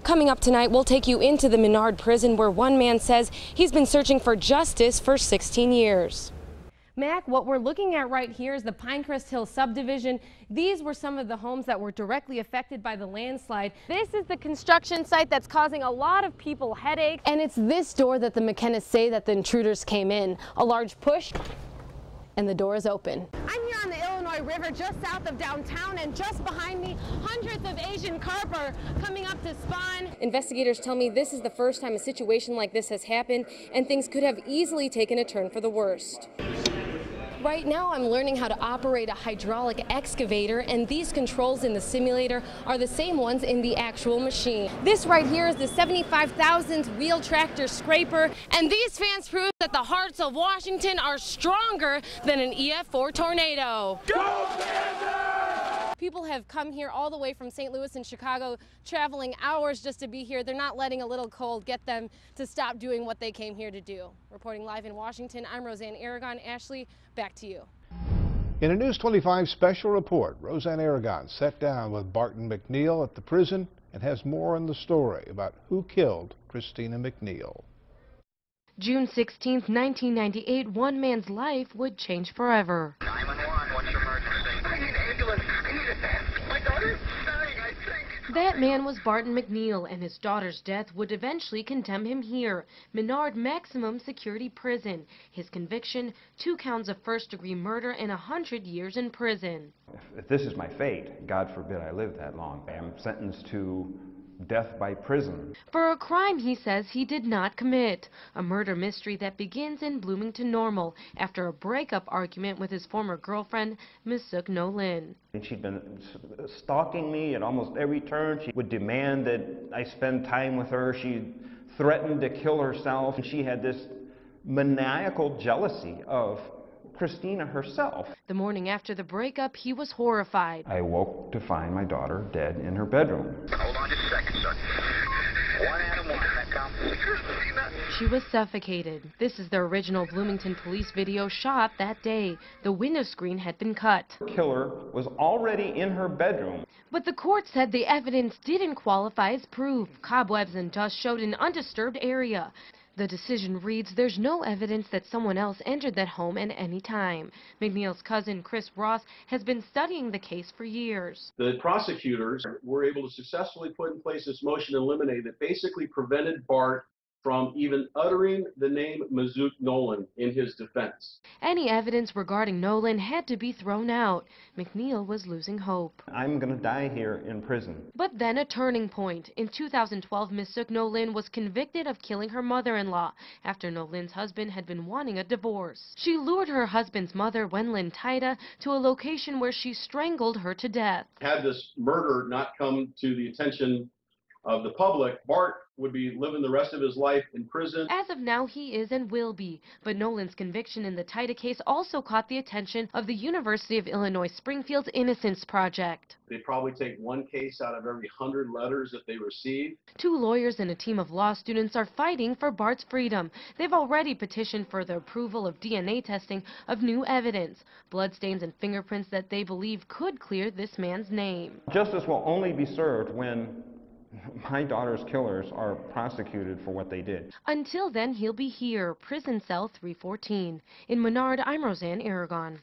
Coming up tonight, we'll take you into the Menard prison where one man says he's been searching for justice for 16 years. Mac, what we're looking at right here is the Pinecrest Hill subdivision. These were some of the homes that were directly affected by the landslide. This is the construction site that's causing a lot of people headache. And it's this door that the McKennas say that the intruders came in. A large push, and the door is open. I'm here on the Illinois River just south of downtown, and just behind me, hundreds of Asian carp are coming up to spawn. Investigators tell me this is the first time a situation like this has happened, and things could have easily taken a turn for the worst. Right now I'm learning how to operate a hydraulic excavator, and these controls in the simulator are the same ones in the actual machine. This right here is the 75,000th wheel tractor scraper, and these fans prove that the hearts of Washington are stronger than an EF4 tornado. Go Panthers! People have come here all the way from St. Louis and Chicago, traveling hours just to be here. They're not letting a little cold get them to stop doing what they came here to do. Reporting live in Washington, I'm Roseanne Aragon. Ashley, back to you. In a News 25 special report, Roseanne Aragon sat down with Barton McNeil at the prison and has more on the story about who killed Christina McNeil. June 16, 1998, one man's life would change forever. 911, what's your emergency? I need an ambulance. I need a My daughter's dying, I think. That man was Barton McNeil, and his daughter's death would eventually condemn him here, Menard Maximum Security Prison. His conviction, 2 counts of first-degree murder and 100 years in prison. If this is my fate, God forbid I live that long, I am sentenced to death by prison. For a crime he says he did not commit. A murder mystery that begins in Bloomington Normal after a breakup argument with his former girlfriend, Ms. McNeil. And she'd been stalking me at almost every turn. She would demand that I spend time with her. She threatened to kill herself. And she had this maniacal jealousy of Christina herself. The morning after the breakup, he was horrified. I woke to find my daughter dead in her bedroom. Hold on just a second, son. 1 Adam 1, that counts. Christina. She was suffocated. This is the original Bloomington police video shot that day. The window screen had been cut. The killer was already in her bedroom. But the court said the evidence didn't qualify as proof. Cobwebs and dust showed an undisturbed area. The decision reads, there's no evidence that someone else entered that home at any time. McNeil's cousin, Chris Ross, has been studying the case for years. The prosecutors were able to successfully put in place this motion to eliminate that basically prevented Bart from even uttering the name Mazook Nolan in his defense. Any evidence regarding Nolan had to be thrown out. McNeil was losing hope. I'm going to die here in prison. But then a turning point. In 2012, Ms. Nolan was convicted of killing her mother-in-law after Nolan's husband had been wanting a divorce. She lured her husband's mother, Wenlyn Tida, to a location where she strangled her to death. Had this murder not come to the attention of the public, Bart would be living the rest of his life in prison. As of now, he is and will be. But Nolan's conviction in the Tida case also caught the attention of the University of Illinois Springfield's Innocence Project. They probably take 1 case out of every 100 letters that they receive. 2 lawyers and a team of law students are fighting for Bart's freedom. They've already petitioned for the approval of DNA testing of new evidence, bloodstains and fingerprints that they believe could clear this man's name. Justice will only be served when my daughter's killers are prosecuted for what they did. Until then, he'll be here, prison cell 314. In Menard, I'm Roseanne Aragon.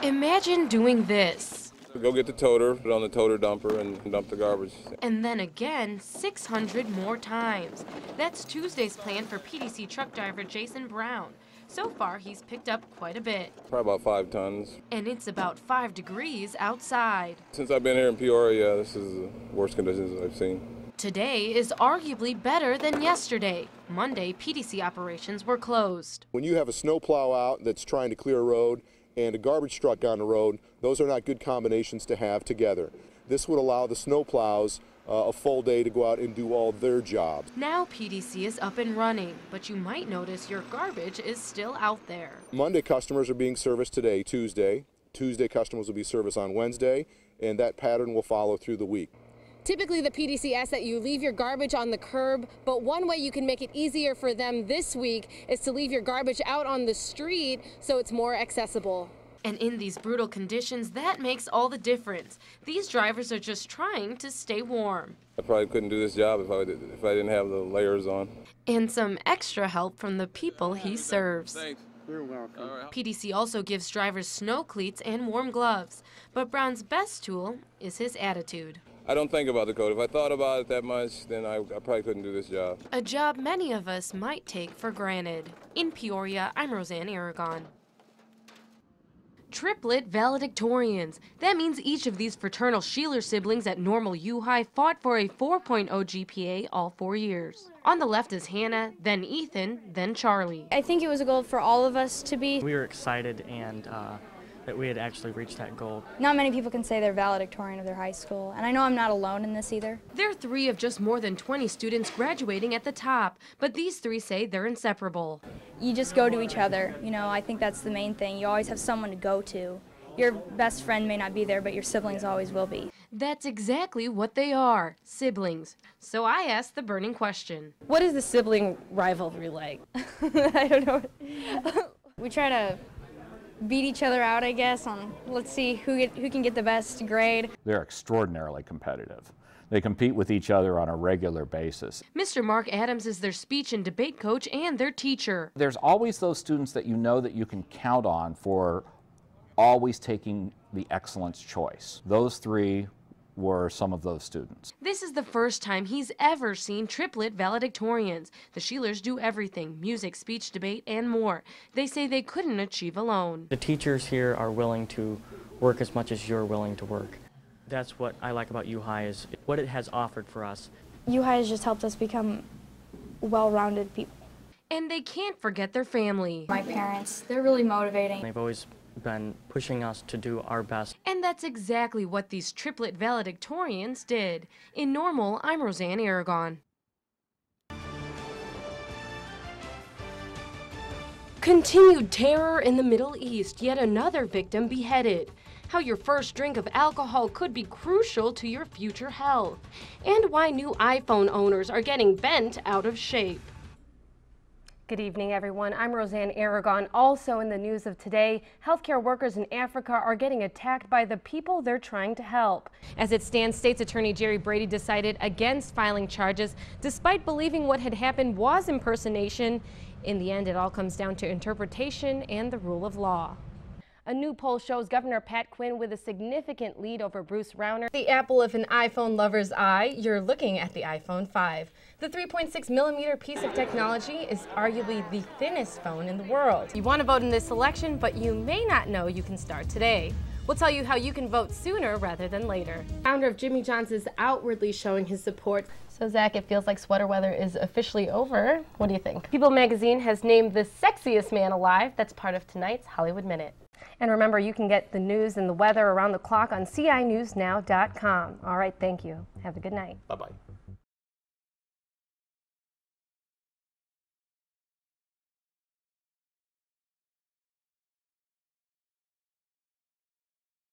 Imagine doing this. Go get the toter, put it on the toter dumper, and dump the garbage. And then again, 600 more times. That's Tuesday's plan for PDC truck driver Jason Brown. So far, he's picked up quite a bit. Probably about 5 tons. And it's about 5 degrees outside. Since I've been here in Peoria, this is the worst conditions I've seen. Today is arguably better than yesterday. Monday, PDC operations were closed. When you have a snowplow out that's trying to clear a road and a garbage truck on the road, those are not good combinations to have together. This would allow the snowplows a full day to go out and do all their jobs. Now PDC is up and running, but you might notice your garbage is still out there. Monday customers are being serviced today, Tuesday. Tuesday customers will be serviced on Wednesday, and that pattern will follow through the week. Typically, the PDC asks that you leave your garbage on the curb, but one way you can make it easier for them this week is to leave your garbage out on the street so it's more accessible. And in these brutal conditions, that makes all the difference. These drivers are just trying to stay warm. I probably couldn't do this job if I didn't have the layers on. And some extra help from the people he serves. Thanks. You're welcome. All right. PDC also gives drivers snow cleats and warm gloves. But Brown's best tool is his attitude. I don't think about the code. If I thought about it that much, then I probably couldn't do this job. A job many of us might take for granted. In Peoria, I'm Roseanne Aragon. Triplet valedictorians. That means each of these fraternal Sheeler siblings at Normal U-High fought for a 4.0 GPA all 4 years. On the left is Hannah, then Ethan, then Charlie. I think it was a goal for all of us to be. We were excited and that we had actually reached that goal. Not many people can say they're valedictorian of their high school, and I know I'm not alone in this either. They're 3 of just more than 20 students graduating at the top, but these 3 say they're inseparable. You just go to each other, you know, I think that's the main thing. You always have someone to go to. Your best friend may not be there, but your siblings always will be. That's exactly what they are, siblings. So I asked the burning question. What is the sibling rivalry like? I don't know. We try to beat each other out, I guess, on let's see who can get the best grade. They're extraordinarily competitive. They compete with each other on a regular basis. Mr. Mark Adams is their speech and debate coach and their teacher. There's always those students that you know that you can count on for always taking the excellence choice. Those 3 were some of those students. This is the first time he's ever seen triplet valedictorians. The Sheelers do everything, music, speech, debate, and more. They say they couldn't achieve alone. The teachers here are willing to work as much as you're willing to work. That's what I like about U-High, is what it has offered for us. U-High has just helped us become well-rounded people. And they can't forget their family. My parents, they're really motivating. They've always been pushing us to do our best. And that's exactly what these triplet valedictorians did. In Normal, I'm Roseanne Aragon. Continued terror in the Middle East, yet another victim beheaded. How your first drink of alcohol could be crucial to your future health. And why new iPhone owners are getting bent out of shape. Good evening, everyone. I'm Roseanne Aragon. Also in the news of today, healthcare workers in Africa are getting attacked by the people they're trying to help. As it stands, State's Attorney Jerry Brady decided against filing charges, despite believing what had happened was impersonation. In the end, it all comes down to interpretation and the rule of law. A new poll shows Governor Pat Quinn with a significant lead over Bruce Rauner. The apple of an iPhone lover's eye, you're looking at the iPhone 5. The 3.6mm piece of technology is arguably the thinnest phone in the world. You want to vote in this election, but you may not know you can start today. We'll tell you how you can vote sooner rather than later. Founder of Jimmy John's is outwardly showing his support. So Zach, it feels like sweater weather is officially over. What do you think? People magazine has named the sexiest man alive. That's part of tonight's Hollywood Minute. And remember, you can get the news and the weather around the clock on CINewsNow.com. All right, thank you. Have a good night. Bye-bye.